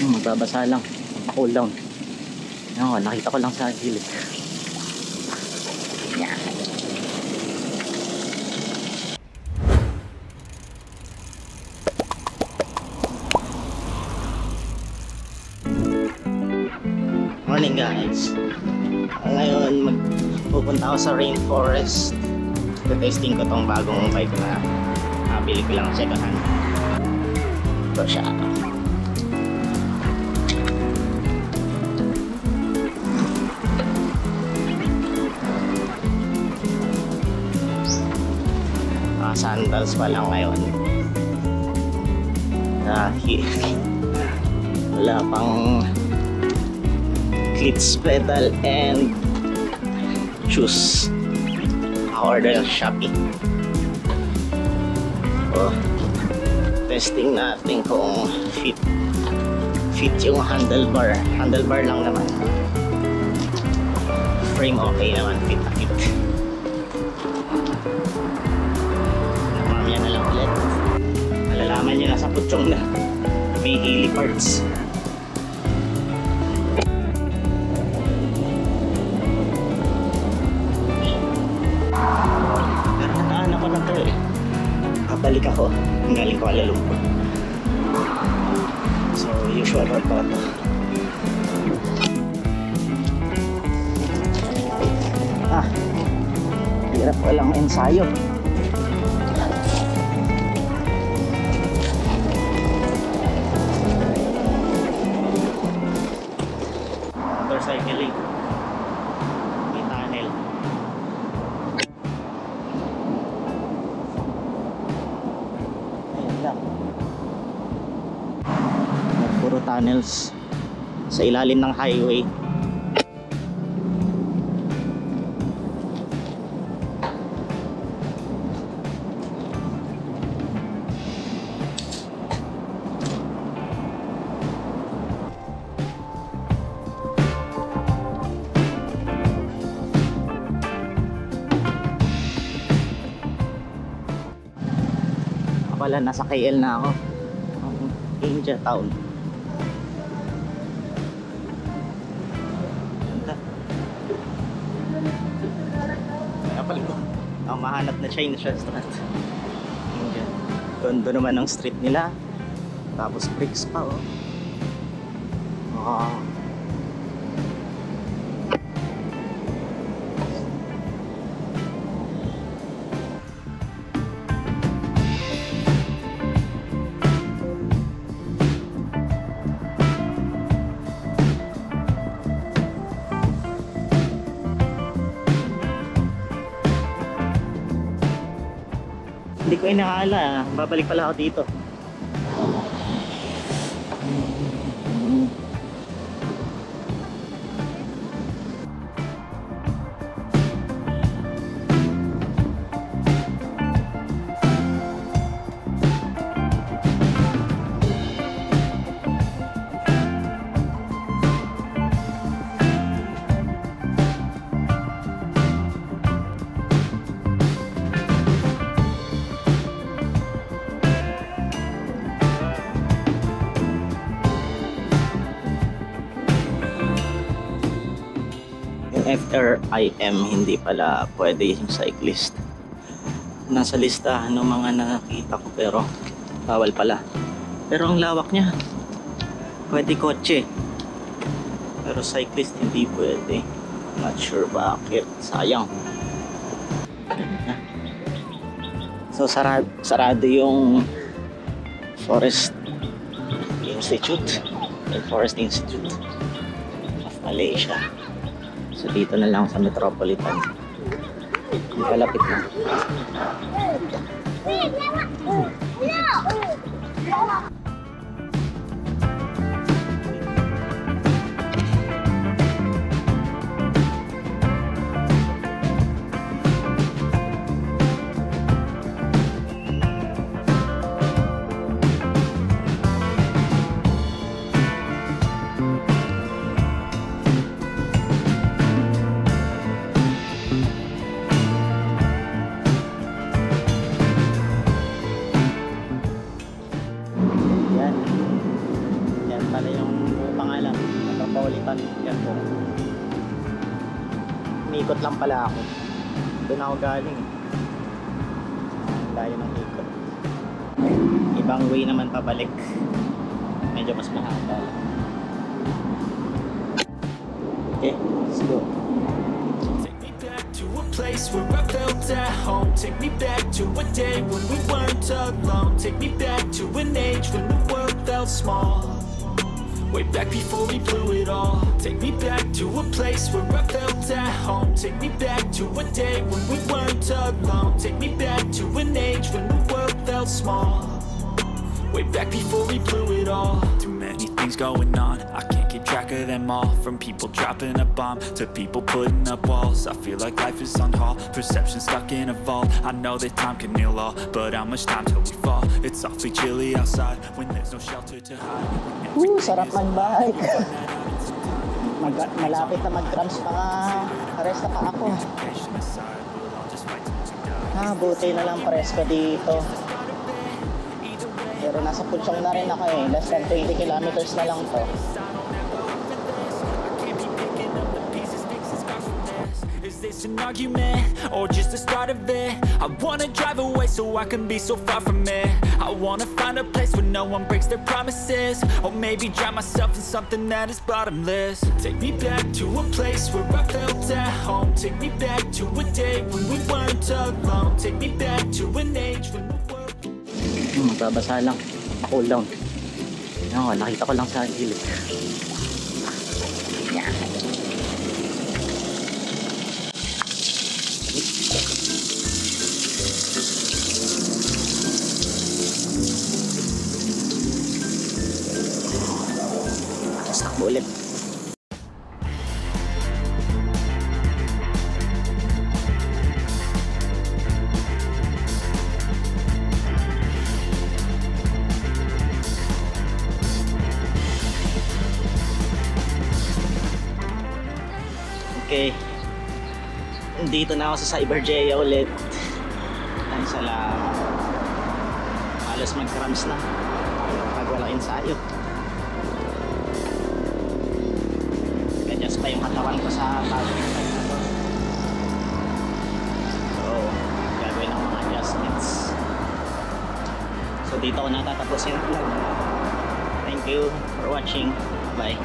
Magbabasa lang, cool down. Yan, nakita ko lang sa gilid. Yan. Morning guys. Ngayon magpupunta ako sa rainforest. Testing ko tong bagong bike na nabili ko lang second hand. Ito siya. Sandals pa lang ngayon dahil wala pang cleats, pedal and shoes. Order ng Shopee. So, testing natin kung fit yung handlebar lang naman. Frame okay naman, fit na fit. Mamaya na lang ulit. Malalaman nyo na sa putyong na may hilly parts. Pero nataan ako na to eh. Kabalik ako. Galing ko Kuala Lumpur. So usual road pa ito. Hirap walang ensayo. Motorcycling. May tunnel. Ayan lang. Puro tunnels sa ilalim ng highway. Pala nasa KL na ako. India Town. Kaya pala ko mahanap na Chinese restaurant. India. Doon naman ang street nila. Tapos bricks pa oh. Oh. Hindi ko inaala, babalik pala ako dito. FRIM hindi pala pwede yung cyclist. Nasa listahan ng mga nakita ko pero bawal pala. Pero ang lawak niya. Pwede kotse. Pero cyclist hindi pwede. Not sure bakit. Sayang. So sarado yung Forest Institute of Malaysia. So dito na lang sa Metropolitan. Kalapit na. pala yung pangalan, Metropolitan Airport. Umikot lang pala ako. Doon ako galing. Layo ng ikot. Ibang way naman pabalik. Medyo mas mahaba. Okay, let's go. Take me back to a place where I felt at home. Take me back to a day when we weren't alone. Take me back to an age when the world felt small. Way back before we blew it all. Take me back to a place where I felt at home. Take me back to a day when we weren't alone. Take me back to an age when the world felt small. Way back before we blew it all. Too many things going on, I can't keep track of them all. From people dropping a bomb to people putting up walls. I feel like life is on hold, perception stuck in a vault. I know that time can heal all, but how much time till we fall? It's awfully chilly outside when there's no shelter to hide. Sarap mag-bike. Malapit na mag-cramps mga resta pa ako. Buti na lang presko dito. Pero nasa Puchong na rin ako eh. Less than 20 kilometers na lang to. Is this an argument or just the start of it? I wanna drive away so I can be so far from it. I wanna find a place where no one breaks their promises. Or maybe drown myself in something that is bottomless. Take me back to a place where I felt at home. Take me back to a day when we weren't alone. Take me back to an age when the world... Magbabasa lang, cool down. Yan, nakita ko lang sa gilid. Yan. Takbo ulit. Okay, dito na ako sa Cyberjaya ulit. Ay, salamat. Halos mag-cramps na pag walang ensayo. Adjust pa yung katawan ko sa bagong ensayo na to. So, gagawin ng mga adjustments. So, dito ko natatapusin ang vlog. Thank you for watching. Bye.